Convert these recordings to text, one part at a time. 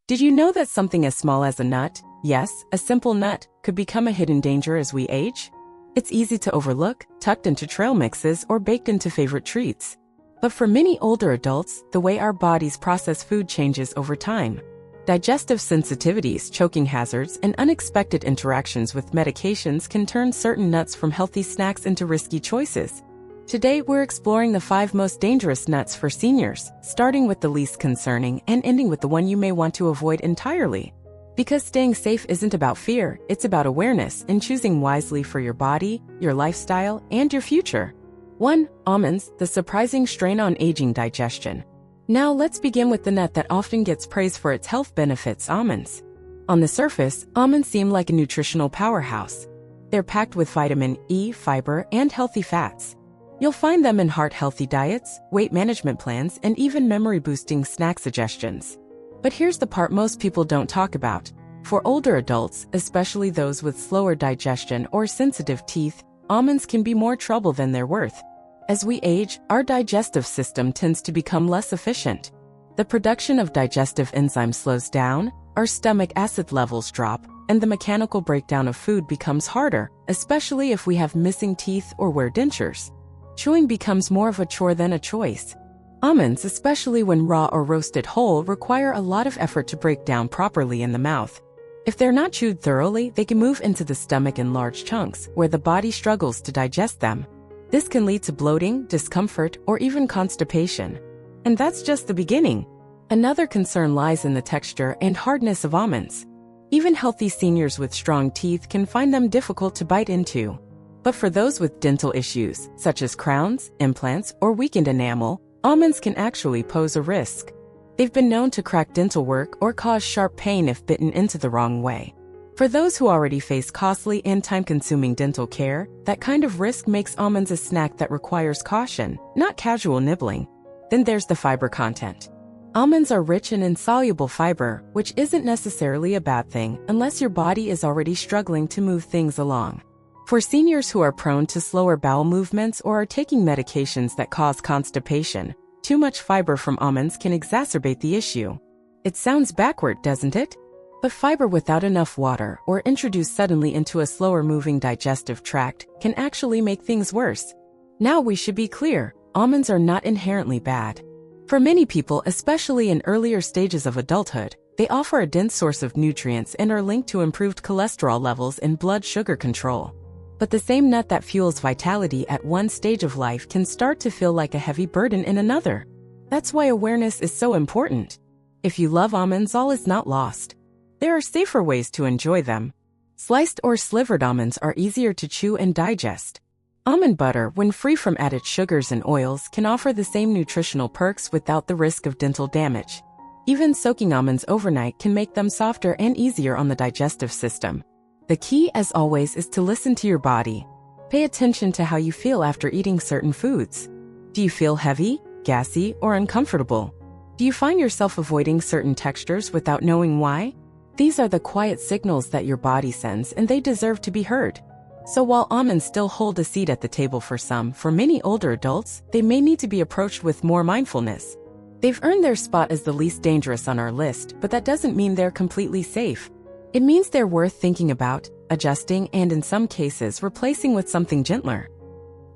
Did you know that something as small as a nut, yes, a simple nut, could become a hidden danger as we age? It's easy to overlook, tucked into trail mixes or baked into favorite treats. But for many older adults, the way our bodies process food changes over time. Digestive sensitivities, choking hazards, and unexpected interactions with medications can turn certain nuts from healthy snacks into risky choices. Today, we're exploring the 5 most dangerous nuts for seniors, starting with the least concerning and ending with the one you may want to avoid entirely. Because staying safe isn't about fear, it's about awareness and choosing wisely for your body, your lifestyle, and your future. 1. Almonds, the surprising strain on aging digestion. Now let's begin with the nut that often gets praised for its health benefits, almonds. On the surface, almonds seem like a nutritional powerhouse. They're packed with vitamin E, fiber, and healthy fats. You'll find them in heart-healthy diets, weight management plans, and even memory-boosting snack suggestions. But here's the part most people don't talk about. For older adults, especially those with slower digestion or sensitive teeth, almonds can be more trouble than they're worth. As we age, our digestive system tends to become less efficient. The production of digestive enzymes slows down, our stomach acid levels drop, and the mechanical breakdown of food becomes harder, especially if we have missing teeth or wear dentures. Chewing becomes more of a chore than a choice. Almonds, especially when raw or roasted whole, require a lot of effort to break down properly in the mouth. If they're not chewed thoroughly, they can move into the stomach in large chunks, where the body struggles to digest them. This can lead to bloating, discomfort, or even constipation. And that's just the beginning. Another concern lies in the texture and hardness of almonds. Even healthy seniors with strong teeth can find them difficult to bite into. But for those with dental issues, such as crowns, implants, or weakened enamel, almonds can actually pose a risk. They've been known to crack dental work or cause sharp pain if bitten into the wrong way. For those who already face costly and time-consuming dental care, that kind of risk makes almonds a snack that requires caution, not casual nibbling. Then there's the fiber content. Almonds are rich in insoluble fiber, which isn't necessarily a bad thing unless your body is already struggling to move things along. For seniors who are prone to slower bowel movements or are taking medications that cause constipation, too much fiber from almonds can exacerbate the issue. It sounds backward, doesn't it? But fiber without enough water or introduced suddenly into a slower-moving digestive tract can actually make things worse. Now we should be clear, almonds are not inherently bad. For many people, especially in earlier stages of adulthood, they offer a dense source of nutrients and are linked to improved cholesterol levels and blood sugar control. But the same nut that fuels vitality at one stage of life can start to feel like a heavy burden in another. That's why awareness is so important. If you love almonds, all is not lost. There are safer ways to enjoy them. Sliced or slivered almonds are easier to chew and digest. Almond butter, when free from added sugars and oils, can offer the same nutritional perks without the risk of dental damage. Even soaking almonds overnight can make them softer and easier on the digestive system. The key, as always, is to listen to your body. Pay attention to how you feel after eating certain foods. Do you feel heavy, gassy, or uncomfortable? Do you find yourself avoiding certain textures without knowing why? These are the quiet signals that your body sends, and they deserve to be heard. So while almonds still hold a seat at the table for many older adults, they may need to be approached with more mindfulness. They've earned their spot as the least dangerous on our list, but that doesn't mean they're completely safe. It means they're worth thinking about, adjusting, and in some cases replacing with something gentler.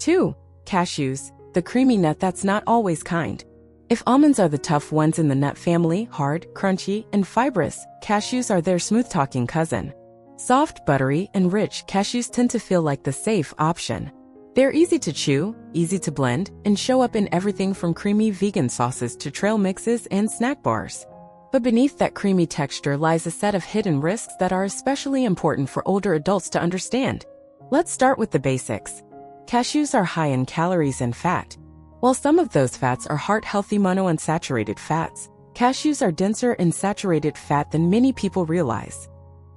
2. Cashews, the creamy nut that's not always kind. If almonds are the tough ones in the nut family, hard, crunchy, and fibrous, cashews are their smooth-talking cousin. Soft, buttery, and rich, cashews tend to feel like the safe option. They're easy to chew, easy to blend, and show up in everything from creamy vegan sauces to trail mixes and snack bars. But beneath that creamy texture lies a set of hidden risks that are especially important for older adults to understand. Let's start with the basics. Cashews are high in calories and fat. While some of those fats are heart-healthy monounsaturated fats, cashews are denser in saturated fat than many people realize.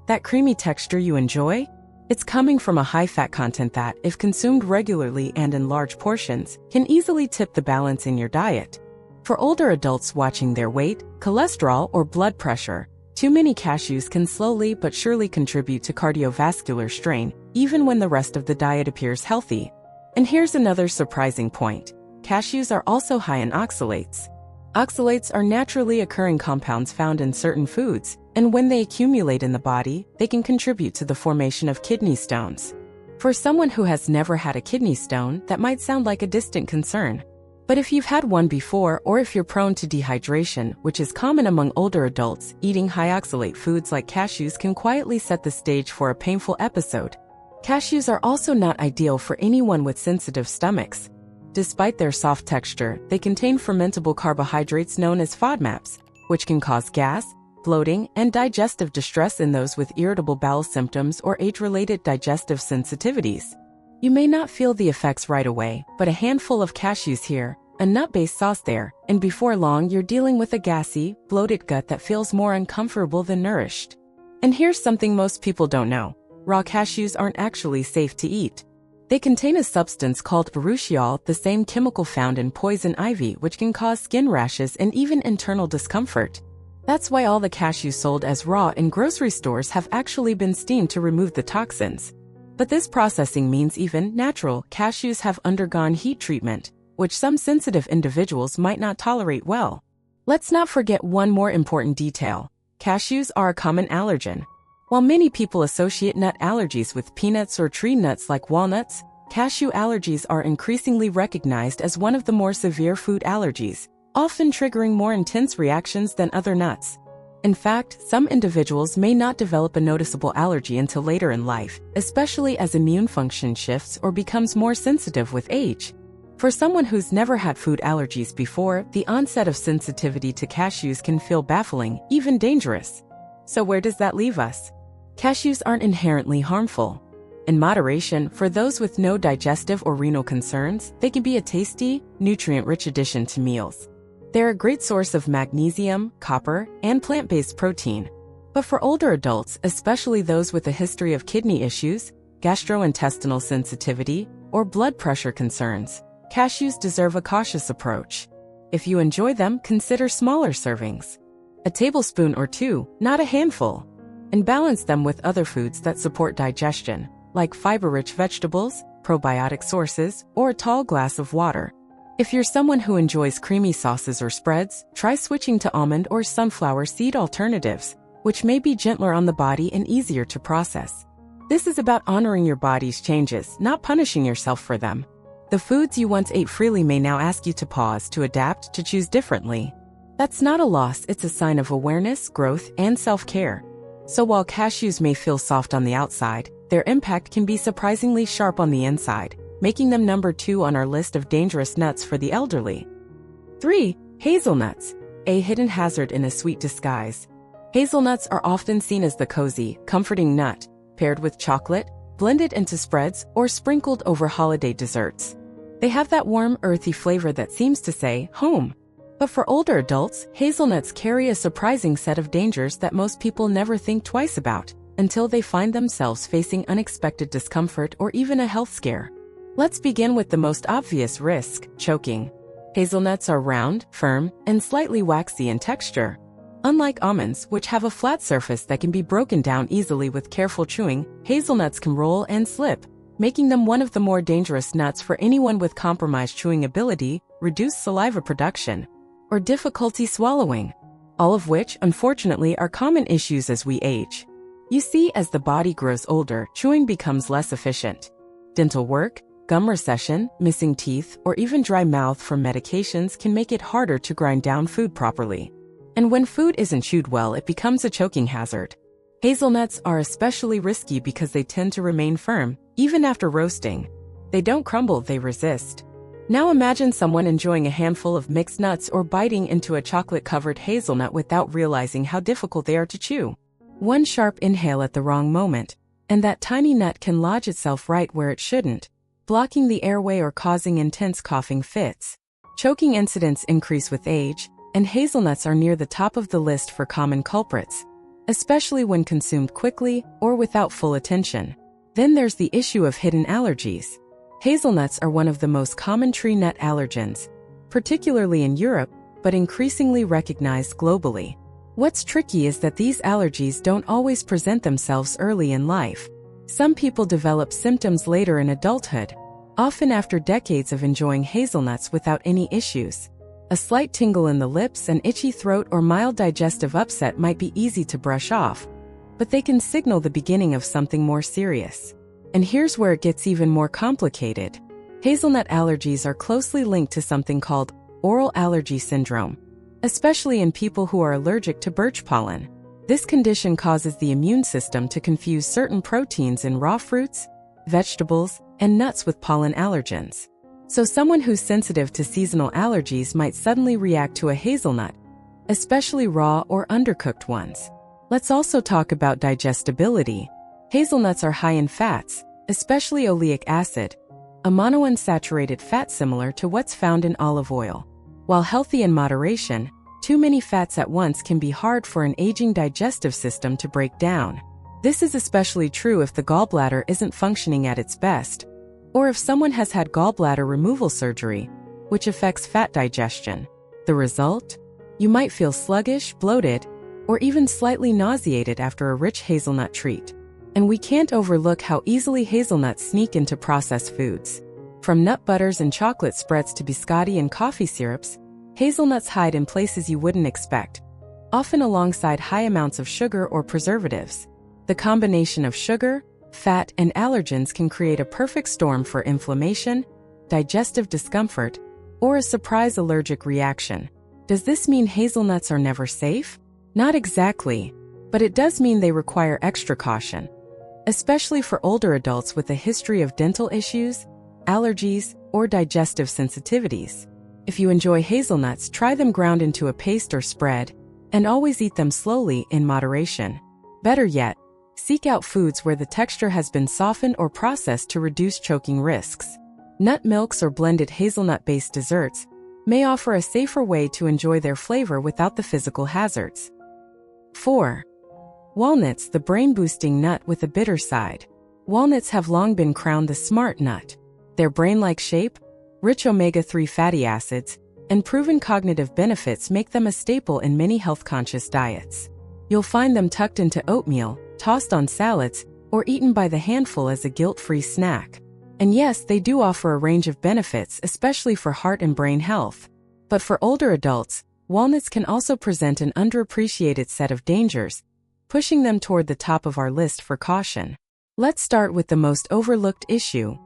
That creamy texture you enjoy? It's coming from a high-fat content that, if consumed regularly and in large portions, can easily tip the balance in your diet. For older adults watching their weight, cholesterol, or blood pressure, too many cashews can slowly but surely contribute to cardiovascular strain, even when the rest of the diet appears healthy. And here's another surprising point. Cashews are also high in oxalates. Oxalates are naturally occurring compounds found in certain foods, and when they accumulate in the body, they can contribute to the formation of kidney stones. For someone who has never had a kidney stone, that might sound like a distant concern. But if you've had one before, or if you're prone to dehydration, which is common among older adults, eating high oxalate foods like cashews can quietly set the stage for a painful episode. Cashews are also not ideal for anyone with sensitive stomachs. Despite their soft texture, they contain fermentable carbohydrates known as FODMAPs, which can cause gas, bloating, and digestive distress in those with irritable bowel symptoms or age-related digestive sensitivities. You may not feel the effects right away, but a handful of cashews here, a nut-based sauce there, and before long you're dealing with a gassy, bloated gut that feels more uncomfortable than nourished. And here's something most people don't know. Raw cashews aren't actually safe to eat. They contain a substance called urushiol, the same chemical found in poison ivy, which can cause skin rashes and even internal discomfort. That's why all the cashews sold as raw in grocery stores have actually been steamed to remove the toxins. But this processing means even natural cashews have undergone heat treatment, which some sensitive individuals might not tolerate well. Let's not forget one more important detail. Cashews are a common allergen. While many people associate nut allergies with peanuts or tree nuts like walnuts, cashew allergies are increasingly recognized as one of the more severe food allergies, often triggering more intense reactions than other nuts. In fact, some individuals may not develop a noticeable allergy until later in life, especially as immune function shifts or becomes more sensitive with age. For someone who's never had food allergies before, the onset of sensitivity to cashews can feel baffling, even dangerous. So where does that leave us? Cashews aren't inherently harmful. In moderation, for those with no digestive or renal concerns, they can be a tasty, nutrient-rich addition to meals. They're a great source of magnesium, copper, and plant-based protein. But for older adults, especially those with a history of kidney issues, gastrointestinal sensitivity, or blood pressure concerns, cashews deserve a cautious approach. If you enjoy them, consider smaller servings. A tablespoon or two, not a handful. And balance them with other foods that support digestion, like fiber-rich vegetables, probiotic sources, or a tall glass of water. If you're someone who enjoys creamy sauces or spreads, try switching to almond or sunflower seed alternatives, which may be gentler on the body and easier to process. This is about honoring your body's changes, not punishing yourself for them. The foods you once ate freely may now ask you to pause, to adapt, to choose differently. That's not a loss, it's a sign of awareness, growth, and self-care. So while cashews may feel soft on the outside, their impact can be surprisingly sharp on the inside, making them number 2 on our list of dangerous nuts for the elderly. 3. Hazelnuts, a hidden hazard in a sweet disguise. Hazelnuts are often seen as the cozy, comforting nut, paired with chocolate, blended into spreads, or sprinkled over holiday desserts. They have that warm, earthy flavor that seems to say, home. But for older adults, hazelnuts carry a surprising set of dangers that most people never think twice about, until they find themselves facing unexpected discomfort or even a health scare. Let's begin with the most obvious risk, choking. Hazelnuts are round, firm, and slightly waxy in texture. Unlike almonds, which have a flat surface that can be broken down easily with careful chewing, hazelnuts can roll and slip, making them one of the more dangerous nuts for anyone with compromised chewing ability, reduced saliva production, or difficulty swallowing, all of which, unfortunately, are common issues as we age. You see, as the body grows older, chewing becomes less efficient. Dental work, gum recession, missing teeth, or even dry mouth from medications can make it harder to grind down food properly. And when food isn't chewed well, it becomes a choking hazard. Hazelnuts are especially risky because they tend to remain firm, even after roasting. They don't crumble, they resist. Now imagine someone enjoying a handful of mixed nuts or biting into a chocolate-covered hazelnut without realizing how difficult they are to chew. One sharp inhale at the wrong moment, and that tiny nut can lodge itself right where it shouldn't, blocking the airway or causing intense coughing fits. Choking incidents increase with age, and hazelnuts are near the top of the list for common culprits, especially when consumed quickly or without full attention. Then there's the issue of hidden allergies. Hazelnuts are one of the most common tree nut allergens, particularly in Europe, but increasingly recognized globally. What's tricky is that these allergies don't always present themselves early in life. Some people develop symptoms later in adulthood, often after decades of enjoying hazelnuts without any issues. A slight tingle in the lips, an itchy throat, or mild digestive upset might be easy to brush off, but they can signal the beginning of something more serious. And here's where it gets even more complicated. Hazelnut allergies are closely linked to something called oral allergy syndrome, especially in people who are allergic to birch pollen. This condition causes the immune system to confuse certain proteins in raw fruits, vegetables, and nuts with pollen allergens. So someone who's sensitive to seasonal allergies might suddenly react to a hazelnut, especially raw or undercooked ones. Let's also talk about digestibility. Hazelnuts are high in fats, especially oleic acid, a monounsaturated fat similar to what's found in olive oil. While healthy in moderation, too many fats at once can be hard for an aging digestive system to break down. This is especially true if the gallbladder isn't functioning at its best, or if someone has had gallbladder removal surgery, which affects fat digestion. The result? You might feel sluggish, bloated, or even slightly nauseated after a rich hazelnut treat. And we can't overlook how easily hazelnuts sneak into processed foods. From nut butters and chocolate spreads to biscotti and coffee syrups, hazelnuts hide in places you wouldn't expect, often alongside high amounts of sugar or preservatives. The combination of sugar, fat, and allergens can create a perfect storm for inflammation, digestive discomfort, or a surprise allergic reaction. Does this mean hazelnuts are never safe? Not exactly, but it does mean they require extra caution, especially for older adults with a history of dental issues, allergies, or digestive sensitivities. If you enjoy hazelnuts, try them ground into a paste or spread, and always eat them slowly in moderation. Better yet, seek out foods where the texture has been softened or processed to reduce choking risks. Nut milks or blended hazelnut-based desserts may offer a safer way to enjoy their flavor without the physical hazards. 4. Walnuts, the brain-boosting nut with a bitter side. Walnuts have long been crowned the smart nut. Their brain-like shape, rich omega-3 fatty acids, and proven cognitive benefits make them a staple in many health-conscious diets. You'll find them tucked into oatmeal, tossed on salads, or eaten by the handful as a guilt-free snack. And yes, they do offer a range of benefits, especially for heart and brain health. But for older adults, walnuts can also present an underappreciated set of dangers, pushing them toward the top of our list for caution. Let's start with the most overlooked issue: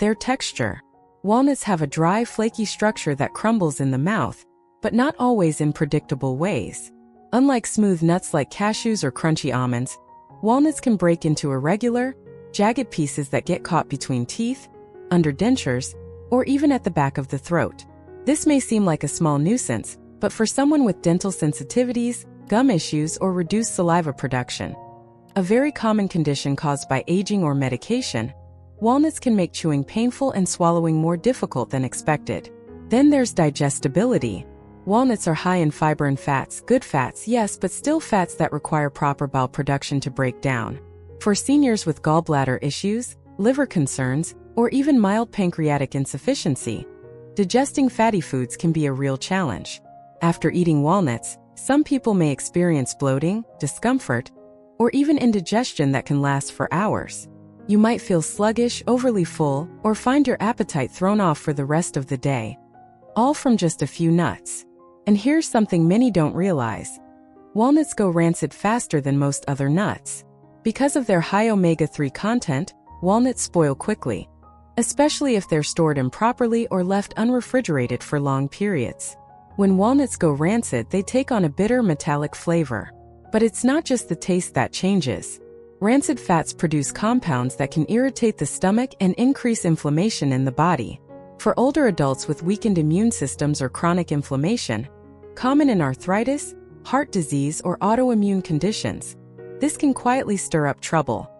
their texture. Walnuts have a dry, flaky structure that crumbles in the mouth, but not always in predictable ways. Unlike smooth nuts like cashews or crunchy almonds, walnuts can break into irregular, jagged pieces that get caught between teeth, under dentures, or even at the back of the throat. This may seem like a small nuisance, but for someone with dental sensitivities, gum issues, or reduced saliva production, a very common condition caused by aging or medication, walnuts can make chewing painful and swallowing more difficult than expected. Then there's digestibility. Walnuts are high in fiber and fats, good fats, yes, but still fats that require proper bile production to break down. For seniors with gallbladder issues, liver concerns, or even mild pancreatic insufficiency, digesting fatty foods can be a real challenge. After eating walnuts, some people may experience bloating, discomfort, or even indigestion that can last for hours. You might feel sluggish, overly full, or find your appetite thrown off for the rest of the day, all from just a few nuts. And here's something many don't realize: walnuts go rancid faster than most other nuts. Because of their high omega-3 content, walnuts spoil quickly, especially if they're stored improperly or left unrefrigerated for long periods. When walnuts go rancid, they take on a bitter, metallic flavor. But it's not just the taste that changes. Rancid fats produce compounds that can irritate the stomach and increase inflammation in the body. For older adults with weakened immune systems or chronic inflammation, common in arthritis, heart disease, or autoimmune conditions, this can quietly stir up trouble.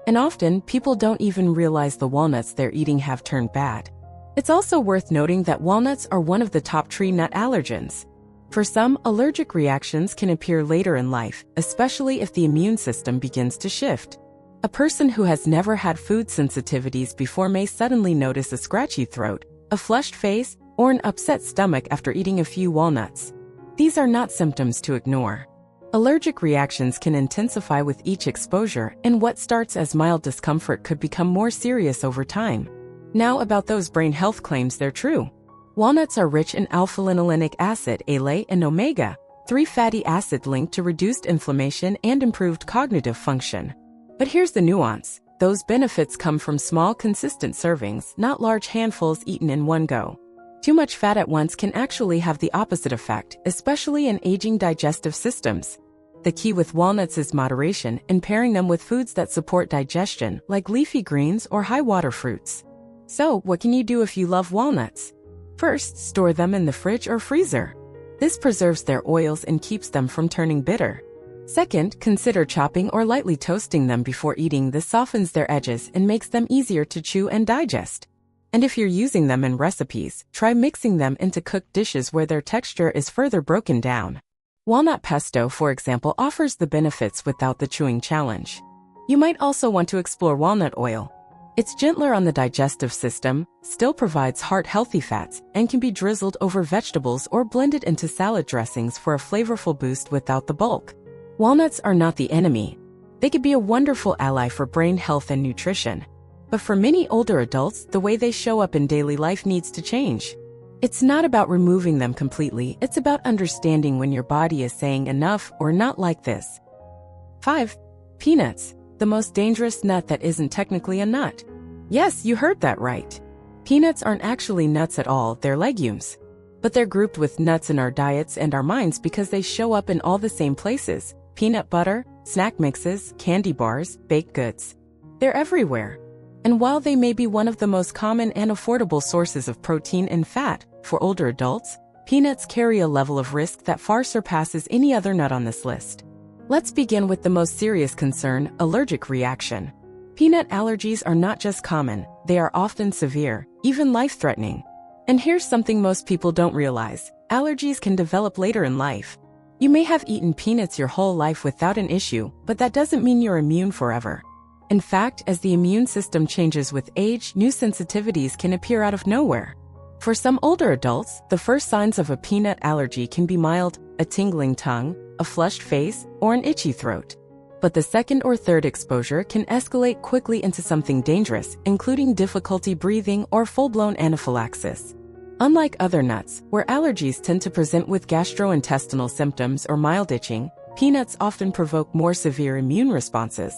And often, people don't even realize the walnuts they're eating have turned bad. It's also worth noting that walnuts are one of the top tree nut allergens. For some, allergic reactions can appear later in life, especially if the immune system begins to shift. A person who has never had food sensitivities before may suddenly notice a scratchy throat, a flushed face, or an upset stomach after eating a few walnuts. These are not symptoms to ignore. Allergic reactions can intensify with each exposure, and what starts as mild discomfort could become more serious over time. Now about those brain health claims, they're true. Walnuts are rich in alpha-linolenic acid, ALA, and omega-3 fatty acid linked to reduced inflammation and improved cognitive function. But here's the nuance. Those benefits come from small, consistent servings, not large handfuls eaten in one go. Too much fat at once can actually have the opposite effect, especially in aging digestive systems. The key with walnuts is moderation and pairing them with foods that support digestion, like leafy greens or high-water fruits. So, what can you do if you love walnuts? First, store them in the fridge or freezer. This preserves their oils and keeps them from turning bitter. Second, consider chopping or lightly toasting them before eating. This softens their edges and makes them easier to chew and digest. And if you're using them in recipes, try mixing them into cooked dishes where their texture is further broken down. Walnut pesto, for example, offers the benefits without the chewing challenge. You might also want to explore walnut oil. It's gentler on the digestive system, still provides heart-healthy fats, and can be drizzled over vegetables or blended into salad dressings for a flavorful boost without the bulk. Walnuts are not the enemy. They could be a wonderful ally for brain health and nutrition. But for many older adults, the way they show up in daily life needs to change. It's not about removing them completely, it's about understanding when your body is saying enough or not like this. 5. Peanuts, the most dangerous nut that isn't technically a nut. Yes, you heard that right. Peanuts aren't actually nuts at all, they're legumes. But they're grouped with nuts in our diets and our minds because they show up in all the same places: peanut butter, snack mixes, candy bars, baked goods. They're everywhere. And while they may be one of the most common and affordable sources of protein and fat, for older adults, peanuts carry a level of risk that far surpasses any other nut on this list. Let's begin with the most serious concern: allergic reaction. Peanut allergies are not just common, they are often severe, even life-threatening. And here's something most people don't realize: allergies can develop later in life. You may have eaten peanuts your whole life without an issue, but that doesn't mean you're immune forever. In fact, as the immune system changes with age, new sensitivities can appear out of nowhere. For some older adults, the first signs of a peanut allergy can be mild: a tingling tongue, a flushed face, or an itchy throat. But the second or third exposure can escalate quickly into something dangerous, including difficulty breathing or full-blown anaphylaxis. Unlike other nuts, where allergies tend to present with gastrointestinal symptoms or mild itching, peanuts often provoke more severe immune responses.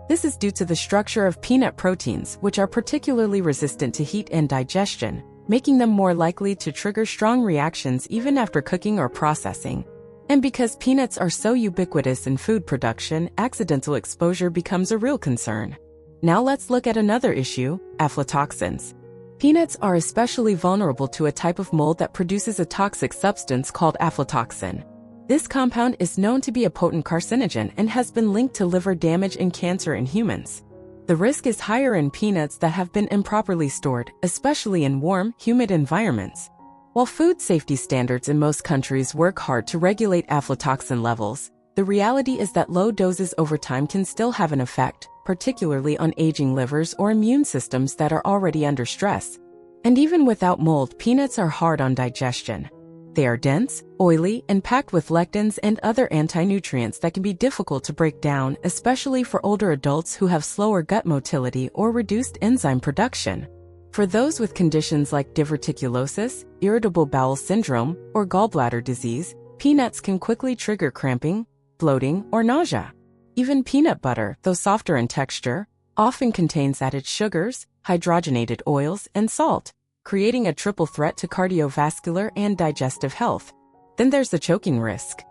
This is due to the structure of peanut proteins, which are particularly resistant to heat and digestion, making them more likely to trigger strong reactions even after cooking or processing. And because peanuts are so ubiquitous in food production, accidental exposure becomes a real concern. Now let's look at another issue: aflatoxins. Peanuts are especially vulnerable to a type of mold that produces a toxic substance called aflatoxin. This compound is known to be a potent carcinogen and has been linked to liver damage and cancer in humans. The risk is higher in peanuts that have been improperly stored, especially in warm, humid environments. While food safety standards in most countries work hard to regulate aflatoxin levels, the reality is that low doses over time can still have an effect, particularly on aging livers or immune systems that are already under stress. And even without mold, peanuts are hard on digestion. They are dense, oily, and packed with lectins and other anti-nutrients that can be difficult to break down, especially for older adults who have slower gut motility or reduced enzyme production. For those with conditions like diverticulosis, irritable bowel syndrome, or gallbladder disease, peanuts can quickly trigger cramping, bloating, or nausea. Even peanut butter, though softer in texture, often contains added sugars, hydrogenated oils, and salt, creating a triple threat to cardiovascular and digestive health. Then there's the choking risk.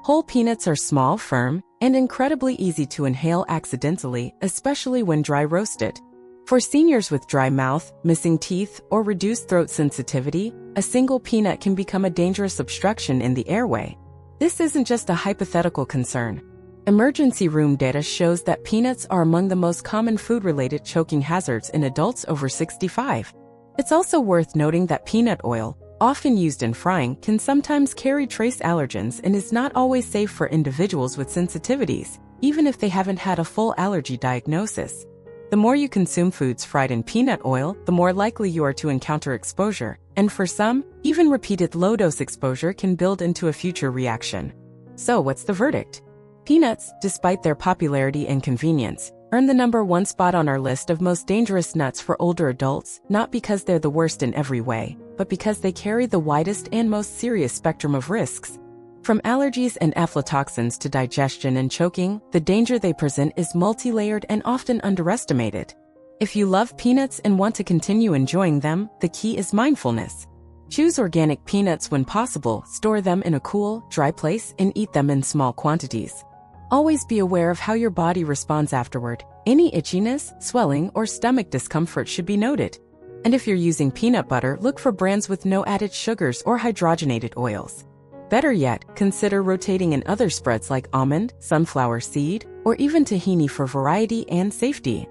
Whole peanuts are small, firm, and incredibly easy to inhale accidentally, especially when dry roasted. For seniors with dry mouth, missing teeth, or reduced throat sensitivity, a single peanut can become a dangerous obstruction in the airway. This isn't just a hypothetical concern. Emergency room data shows that peanuts are among the most common food-related choking hazards in adults over 65. It's also worth noting that peanut oil, often used in frying, can sometimes carry trace allergens and is not always safe for individuals with sensitivities, even if they haven't had a full allergy diagnosis. The more you consume foods fried in peanut oil, the more likely you are to encounter exposure, and for some, even repeated low-dose exposure can build into a future reaction. So what's the verdict? Peanuts, despite their popularity and convenience, earn the #1 spot on our list of most dangerous nuts for older adults, not because they're the worst in every way, but because they carry the widest and most serious spectrum of risks. From allergies and aflatoxins to digestion and choking, the danger they present is multi-layered and often underestimated. If you love peanuts and want to continue enjoying them, the key is mindfulness. Choose organic peanuts when possible, store them in a cool, dry place, and eat them in small quantities. Always be aware of how your body responds afterward. Any itchiness, swelling, or stomach discomfort should be noted. And if you're using peanut butter, look for brands with no added sugars or hydrogenated oils. Better yet, consider rotating in other spreads like almond, sunflower seed, or even tahini for variety and safety.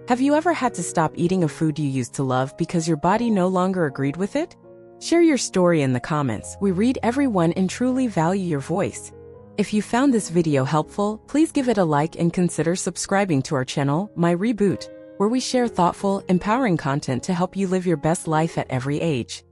Have you ever had to stop eating a food you used to love because your body no longer agreed with it? Share your story in the comments. We read every one and truly value your voice. If you found this video helpful, please give it a like and consider subscribing to our channel, My Reboot, where we share thoughtful, empowering content to help you live your best life at every age.